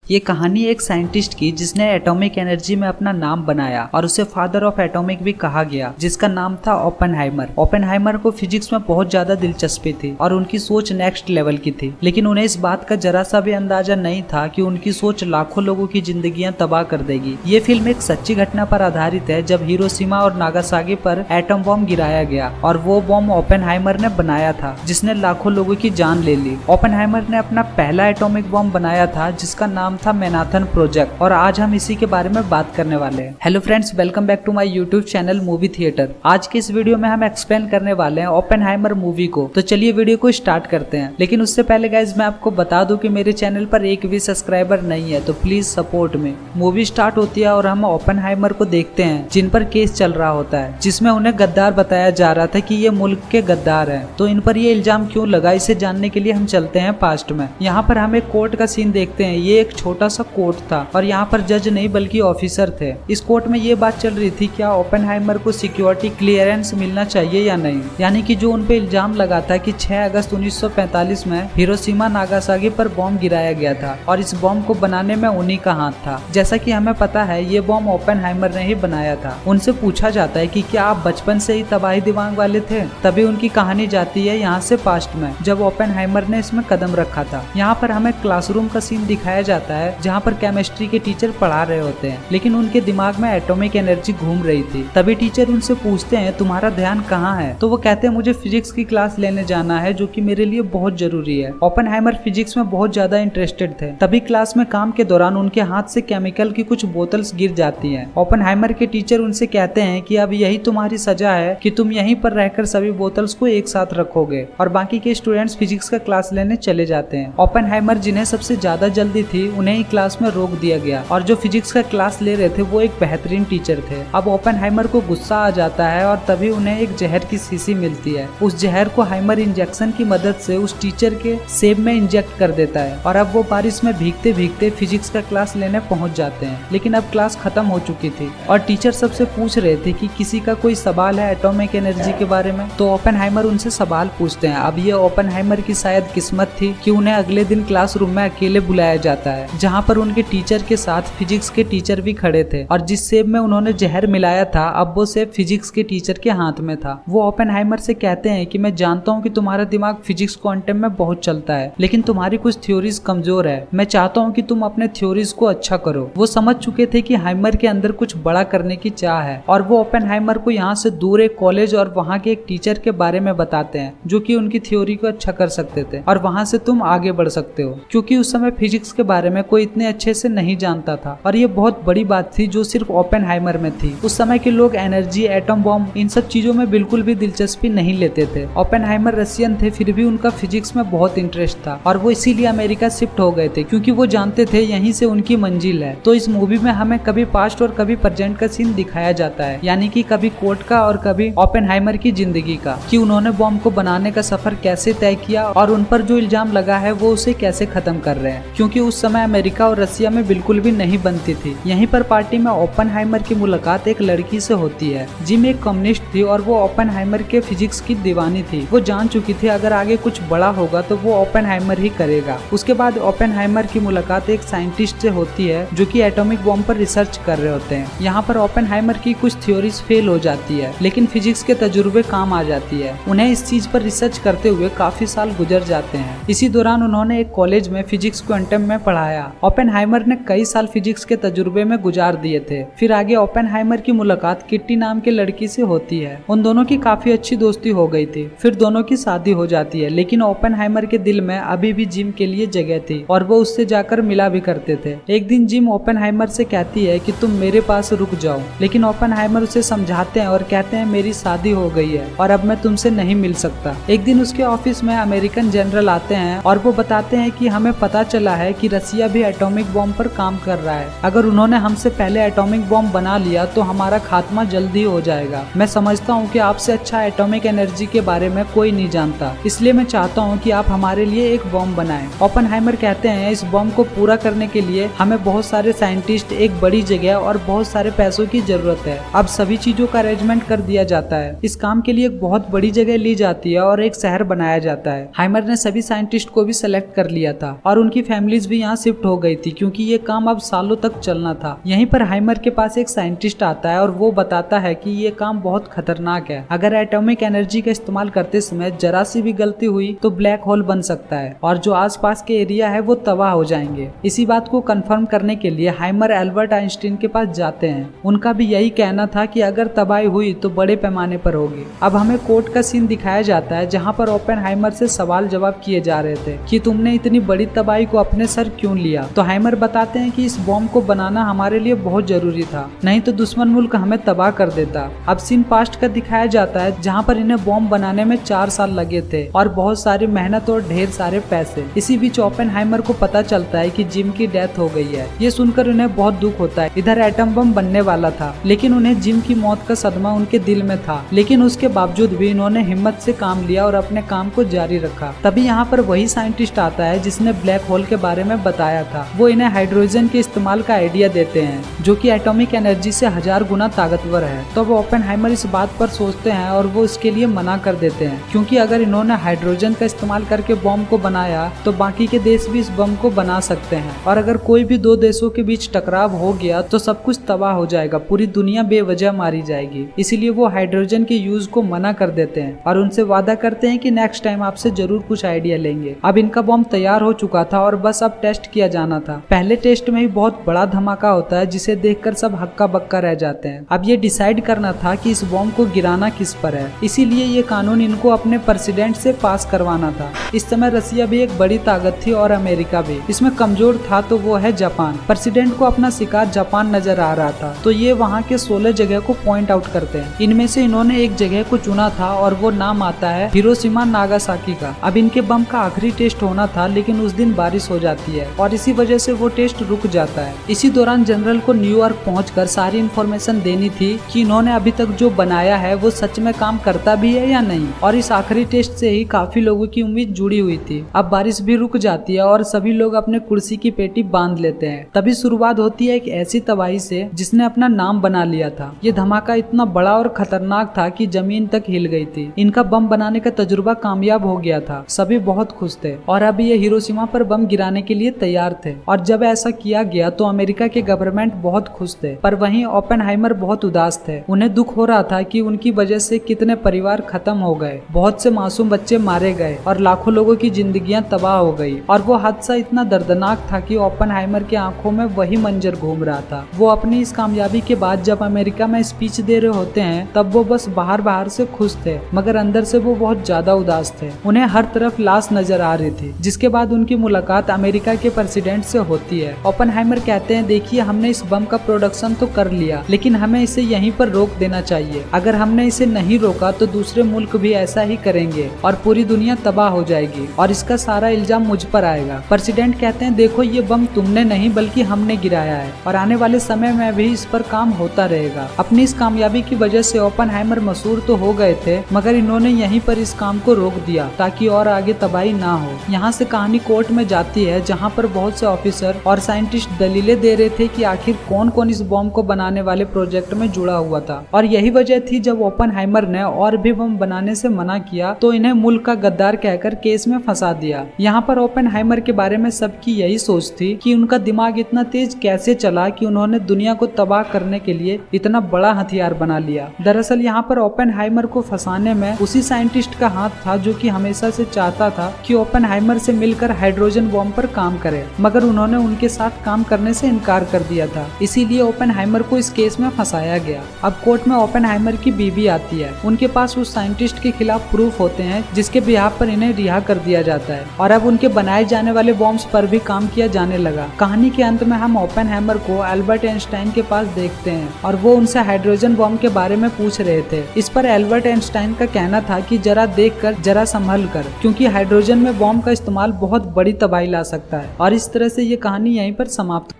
ये कहानी एक साइंटिस्ट की जिसने एटॉमिक एनर्जी में अपना नाम बनाया और उसे फादर ऑफ एटॉमिक भी कहा गया, जिसका नाम था ओपेनहाइमर। ओपेनहाइमर को फिजिक्स में बहुत ज्यादा दिलचस्पी थी और उनकी सोच नेक्स्ट लेवल की थी, लेकिन उन्हें इस बात का जरा सा भी अंदाजा नहीं था कि उनकी सोच लाखों लोगों की जिंदगियां तबाह कर देगी। ये फिल्म एक सच्ची घटना पर आधारित है, जब हिरोशिमा और नागासाकी पर एटम बॉम्ब गिराया गया और वो बॉम्ब ओपेनहाइमर ने बनाया था, जिसने लाखों लोगों की जान ले ली। ओपेनहाइमर ने अपना पहला एटॉमिक बॉम्ब बनाया था जिसका नाम था मैनहट्टन प्रोजेक्ट, और आज हम इसी के बारे में बात करने वाले हैं। Hello friends, welcome back to my YouTube channel movie theatre. आज के इस वीडियो में हम एक्सप्लेन करने वाले हैं ओपेनहाइमर मूवी को। तो चलिए वीडियो को स्टार्ट करते हैं। लेकिन उससे पहले गाइज मैं आपको बता दूं कि मेरे चैनल पर एक भी सब्सक्राइबर नहीं है, तो प्लीज सपोर्ट में। मूवी स्टार्ट होती है और हम ओपेनहाइमर को देखते हैं जिन पर केस चल रहा होता है, जिसमें उन्हें गद्दार बताया जा रहा था कि ये मुल्क के गद्दार हैं। तो इन पर ये इल्जाम क्यों लगा, इसे जानने के लिए हम चलते हैं पास्ट में। यहाँ पर हम एक कोर्ट का सीन देखते हैं। ये एक छोटा सा कोर्ट था और यहाँ पर जज नहीं बल्कि ऑफिसर थे। इस कोर्ट में ये बात चल रही थी क्या ओपेनहाइमर को सिक्योरिटी क्लियरेंस मिलना चाहिए या नहीं। यानी कि जो उन पे इल्जाम लगा था कि 6 अगस्त 1945 में हिरोशिमा नागासाकी पर बॉम्ब गिराया गया था और इस बॉम्ब को बनाने में उन्हीं का हाथ था। जैसा कि हमें पता है ये बॉम्ब ओपेनहाइमर ने ही बनाया था। उनसे पूछा जाता है कि क्या आप बचपन से ही तबाही दिमाग वाले थे। तभी उनकी कहानी जाती है यहाँ से पास्ट में, जब ओपेनहाइमर ने इसमें कदम रखा था। यहाँ पर हमें क्लासरूम का सीन दिखाया जाता है जहाँ पर केमिस्ट्री के टीचर पढ़ा रहे होते हैं, लेकिन उनके दिमाग में एटॉमिक एनर्जी घूम रही थी। तभी टीचर उनसे पूछते हैं तुम्हारा ध्यान कहाँ है। तो वो कहते हैं मुझे फिजिक्स की क्लास लेने जाना है, जो कि मेरे लिए बहुत जरूरी है। ओपेनहाइमर फिजिक्स में बहुत ज्यादा इंटरेस्टेड थे। तभी क्लास में काम के दौरान उनके हाथ से केमिकल की कुछ बोतल्स गिर जाती हैं। ओपेनहाइमर के टीचर उनसे कहते हैं कि अब यही तुम्हारी सजा है कि तुम यहीं पर रहकर सभी बोतल्स को एक साथ रखोगे, और बाकी के स्टूडेंट्स फिजिक्स का क्लास लेने चले जाते हैं। ओपेनहाइमर जिन्हें सबसे ज्यादा जल्दी थी उन्हें ही क्लास में रोक दिया गया, और जो फिजिक्स का क्लास ले रहे थे वो एक बेहतरीन टीचर थे। अब ओपेनहाइमर को गुस्सा आ जाता है और तभी उन्हें एक जहर की शीशी मिलती है। उस जहर को हाइमर इंजेक्शन की मदद से उस टीचर के सेब में इंजेक्ट कर देता है और अब वो बारिश में भीगते भीगते फिजिक्स का क्लास लेने पहुंच जाते हैं। लेकिन अब क्लास खत्म हो चुकी थी और टीचर सबसे पूछ रहे थे कि किसी का कोई सवाल है एटॉमिक एनर्जी के बारे में। तो ओपेनहाइमर उनसे सवाल पूछते हैं। अब ये ओपेनहाइमर की शायद किस्मत थी कि उन्हें अगले दिन क्लासरूम में अकेले बुलाया जाता है, जहाँ पर उनके टीचर के साथ फिजिक्स के टीचर भी खड़े थे, और जिस सेब में उन्होंने जहर मिलाया था अब वो सेब फिजिक्स के टीचर के हाथ में था। वो ओपेनहाइमर से कहते हैं कि मैं जानता हूँ कि तुम्हारा दिमाग फिजिक्स क्वांटम में बहुत चलता है, लेकिन तुम्हारी कुछ थ्योरीज कमजोर है। मैं चाहता हूँ कि तुम अपने थ्योरीज को अच्छा करो। वो समझ चुके थे कि हाइमर के अंदर कुछ बड़ा करने की चाह है, और वो ओपेनहाइमर को यहाँ से दूर एक कॉलेज और वहाँ के एक टीचर के बारे में बताते हैं जो कि उनकी थ्योरी को अच्छा कर सकते थे, और वहाँ से तुम आगे बढ़ सकते हो। क्योंकि उस समय फिजिक्स के बारे में कोई इतने अच्छे से नहीं जानता था, और ये बहुत बड़ी बात थी जो सिर्फ ओपेनहाइमर में थी। उस समय के लोग एनर्जी, एटम बॉम्ब, इन सब चीजों में बिल्कुल भी दिलचस्पी नहीं लेते थे। ओपेनहाइमर रशियन थे, फिर भी उनका फिजिक्स में बहुत इंटरेस्ट था, और वो इसीलिए अमेरिका शिफ्ट हो गए थे, क्योंकि वो जानते थे यहीं से उनकी मंजिल है। तो इस मूवी में हमें कभी पास्ट और कभी प्रेजेंट का सीन दिखाया जाता है, यानी कि कभी कोर्ट का और कभी ओपेनहाइमर की जिंदगी का, कि उन्होंने बॉम्ब को बनाने का सफर कैसे तय किया और उन पर जो इल्जाम लगा है वो उसे कैसे खत्म कर रहे हैं। क्योंकि उस समय अमेरिका और रसिया में बिल्कुल भी नहीं बनती थी। यहीं पर पार्टी में ओपेनहाइमर की मुलाकात एक लड़की से होती है। जिम एक कम्युनिस्ट थी और वो ओपेनहाइमर के फिजिक्स की दीवानी थी। वो जान चुकी थी अगर आगे कुछ बड़ा होगा तो वो ओपेनहाइमर ही करेगा। उसके बाद ओपेनहाइमर की मुलाकात एक साइंटिस्ट से होती है जो कि एटॉमिक बॉम्ब पर रिसर्च कर रहे होते हैं। यहाँ पर ओपेनहाइमर की कुछ थ्योरीज फेल हो जाती है, लेकिन फिजिक्स के तजुर्बे काम आ जाती है। उन्हें इस चीज पर रिसर्च करते हुए काफी साल गुजर जाते हैं। इसी दौरान उन्होंने एक कॉलेज में फिजिक्स क्वांटम में पढ़ाया। ओपेनहाइमर ने कई साल फिजिक्स के तजुर्बे में गुजार दिए थे। फिर आगे ओपेनहाइमर की मुलाकात किट्टी नाम के लड़की से होती है। उन दोनों की काफी अच्छी दोस्ती हो गई थी। फिर दोनों की शादी हो जाती है, लेकिन ओपेनहाइमर के दिल में अभी भी जिम के लिए जगह थी और वो उससे जाकर मिला भी करते थे। एक दिन जिम ओपेनहाइमर से कहती है कि तुम मेरे पास रुक जाओ, लेकिन ओपेनहाइमर उसे समझाते हैं और कहते हैं मेरी शादी हो गई है और अब मैं तुमसे नहीं मिल सकता। एक दिन उसके ऑफिस में अमेरिकन जनरल आते हैं और वो बताते हैं कि हमें पता चला है कि रसिया भी एटॉमिक बॉम्ब पर काम कर रहा है। अगर उन्होंने हमसे पहले एटॉमिक बॉम्ब बना लिया तो हमारा खात्मा जल्दी हो जाएगा। मैं समझता हूँ कि आपसे अच्छा एटॉमिक एनर्जी के बारे में कोई नहीं जानता, इसलिए मैं चाहता हूँ कि आप हमारे लिए एक बॉम्ब बनाएं। ओपेनहाइमर कहते हैं इस बॉम्ब को पूरा करने के लिए हमें बहुत सारे साइंटिस्ट, एक बड़ी जगह और बहुत सारे पैसों की जरूरत है। अब सभी चीजों का अरेंजमेंट कर दिया जाता है। इस काम के लिए एक बहुत बड़ी जगह ली जाती है और एक शहर बनाया जाता है। हाइमर ने सभी साइंटिस्ट को भी सिलेक्ट कर लिया था और उनकी फैमिलीज भी यहाँ शिफ्ट हो गई थी क्योंकि ये काम अब सालों तक चलना था। यहीं पर हाइमर के पास एक साइंटिस्ट आता है और वो बताता है कि ये काम बहुत खतरनाक है। अगर एटॉमिक एनर्जी का इस्तेमाल करते समय जरा सी भी गलती हुई तो ब्लैक होल बन सकता है और जो आसपास के एरिया है वो तबाह हो जाएंगे। इसी बात को कंफर्म करने के लिए हाइमर एल्बर्ट आइंस्टीन के पास जाते हैं। उनका भी यही कहना था कि अगर तबाही हुई तो बड़े पैमाने पर होगी। अब हमें कोर्ट का सीन दिखाया जाता है जहाँ पर ओपेनहाइमर से सवाल जवाब किए जा रहे थे कि तुमने इतनी बड़ी तबाही को अपने सर क्यों लिया। तो हाइमर बताते हैं कि इस बॉम्ब को बनाना हमारे लिए बहुत जरूरी था, नहीं तो दुश्मन मुल्क हमें तबाह कर देता। अब सीन पास्ट का दिखाया जाता है जहाँ पर इन्हें बॉम्ब बनाने में 4 साल लगे थे और बहुत सारी मेहनत और ढेर सारे पैसे। इसी बीच ओपेनहाइमर को पता चलता है कि जिम की डेथ हो गई है। ये सुनकर उन्हें बहुत दुख होता है। इधर एटम बम बनने वाला था लेकिन उन्हें जिम की मौत का सदमा उनके दिल में था, लेकिन उसके बावजूद भी इन्होंने हिम्मत से काम लिया और अपने काम को जारी रखा। तभी यहाँ पर वही साइंटिस्ट आता है जिसने ब्लैक होल के बारे में बताया था। वो इन्हें हाइड्रोजन के इस्तेमाल का आइडिया देते हैं जो कि एटॉमिक एनर्जी से 1000 गुना ताकतवर है। तो वो ओपेनहाइमर इस बात पर सोचते हैं और वो इसके लिए मना कर देते हैं क्योंकि अगर इन्होंने हाइड्रोजन का इस्तेमाल करके बम को बनाया तो बाकी के देश भी इस बम को बना सकते हैं और अगर कोई भी 2 देशों के बीच टकराव हो गया तो सब कुछ तबाह हो जाएगा, पूरी दुनिया बेवजह मारी जाएगी। इसीलिए वो हाइड्रोजन के यूज को मना कर देते हैं और उनसे वादा करते हैं कि नेक्स्ट टाइम आपसे जरूर कुछ आइडिया लेंगे। अब इनका बम तैयार हो चुका था और बस अब टेस्ट किया जाना था। पहले टेस्ट में ही बहुत बड़ा धमाका होता है जिसे देखकर सब हक्का बक्का रह जाते हैं। अब ये डिसाइड करना था कि इस बम को गिराना किस पर है, इसीलिए ये कानून इनको अपने प्रेसिडेंट से पास करवाना था। इस समय रसिया भी एक बड़ी ताकत थी और अमेरिका भी। इसमें कमजोर था तो वो है जापान। प्रेसिडेंट को अपना शिकार जापान नजर आ रहा था तो ये वहाँ के 16 जगह को पॉइंट आउट करते हैं। इनमें से इन्होंने एक जगह को चुना था और वो नाम आता है हिरोशिमा नागासाकी का। अब इनके बम का आखिरी टेस्ट होना था लेकिन उस दिन बारिश हो जाती है और इसी वजह से वो टेस्ट रुक जाता है। इसी दौरान जनरल को न्यूयॉर्क पहुंचकर सारी इन्फॉर्मेशन देनी थी कि इन्होंने अभी तक जो बनाया है वो सच में काम करता भी है या नहीं, और इस आखिरी टेस्ट से ही काफी लोगों की उम्मीद जुड़ी हुई थी। अब बारिश भी रुक जाती है और सभी लोग अपने कुर्सी की पेटी बांध लेते हैं। तभी शुरुआत होती है एक ऐसी तबाही से जिसने अपना नाम बना लिया था। ये धमाका इतना बड़ा और खतरनाक था कि जमीन तक हिल गई थी। इनका बम बनाने का तजुर्बा कामयाब हो गया था, सभी बहुत खुश थे और अब ये हिरोशिमा पर बम गिराने के लिए तैयार थे। और जब ऐसा किया गया तो अमेरिका के गवर्नमेंट बहुत खुश थे, पर वहीं ओपेनहाइमर बहुत उदास थे। उन्हें दुख हो रहा था कि उनकी वजह से कितने परिवार खत्म हो गए, बहुत से मासूम बच्चे मारे गए और लाखों लोगों की जिंदगियां तबाह हो गई। और वो हादसा इतना दर्दनाक था कि ओपेनहाइमर की आंखों में वही मंजर घूम रहा था। वो अपनी इस कामयाबी के बाद जब अमेरिका में स्पीच दे रहे होते हैं तब वो बस बाहर बाहर से खुश थे मगर अंदर से वो बहुत ज्यादा उदास थे। उन्हें हर तरफ लाश नजर आ रही थी। जिसके बाद उनकी मुलाकात अमेरिका के प्रेसिडेंट से होती है। ओपेनहाइमर कहते हैं, देखिए हमने इस बम का प्रोडक्शन तो कर लिया लेकिन हमें इसे यहीं पर रोक देना चाहिए। अगर हमने इसे नहीं रोका तो दूसरे मुल्क भी ऐसा ही करेंगे और पूरी दुनिया तबाह हो जाएगी और इसका सारा इल्जाम मुझ पर आएगा। प्रेसिडेंट कहते हैं, देखो ये बम तुमने नहीं बल्कि हमने गिराया है और आने वाले समय में भी इस पर काम होता रहेगा। अपनी इस कामयाबी की वजह से ओपेनहाइमर मशहूर तो हो गए थे मगर इन्होंने यहीं पर इस काम को रोक दिया ताकि और आगे तबाही ना हो। यहाँ से कहानी कोर्ट में जाती है जहाँ पर बहुत से ऑफिसर और साइंटिस्ट दलीलें दे रहे थे कि आखिर कौन कौन इस बम को बनाने वाले प्रोजेक्ट में जुड़ा हुआ था। और यही वजह थी जब ओपेनहाइमर ने और भी बम बनाने से मना किया तो इन्हें मुल्क का गद्दार कहकर केस में फंसा दिया। यहाँ पर ओपेनहाइमर के बारे में सबकी यही सोच थी कि उनका दिमाग इतना तेज कैसे चला कि उन्होंने दुनिया को तबाह करने के लिए इतना बड़ा हथियार बना लिया। दरअसल यहाँ पर ओपेनहाइमर को फंसाने में उसी साइंटिस्ट का हाथ था जो कि हमेशा से चाहता था कि ओपेनहाइमर से मिलकर हाइड्रोजन बम पर काम करे, मगर उन्होंने उनके साथ काम करने से इनकार कर दिया था। इसीलिए ओपेनहाइमर को इस केस में फंसाया गया। अब कोर्ट में ओपेनहाइमर की बीवी आती है। उनके पास उस साइंटिस्ट के खिलाफ प्रूफ होते हैं जिसके बिहाफ पर इन्हें रिहा कर दिया जाता है और अब उनके बनाए जाने वाले बॉम्ब्स पर भी काम किया जाने लगा। कहानी के अंत में हम ओपेनहाइमर को अल्बर्ट आइंस्टाइन के पास देखते हैं और वो उनसे हाइड्रोजन बम के बारे में पूछ रहे थे। इस पर अल्बर्ट आइंस्टाइन का कहना था कि जरा देख कर जरा संभल कर, क्योंकि हाइड्रोजन में बम का इस्तेमाल बहुत बड़ी तबाही ला सकता है। और इस तरह से ये कहानी यहीं पर समाप्त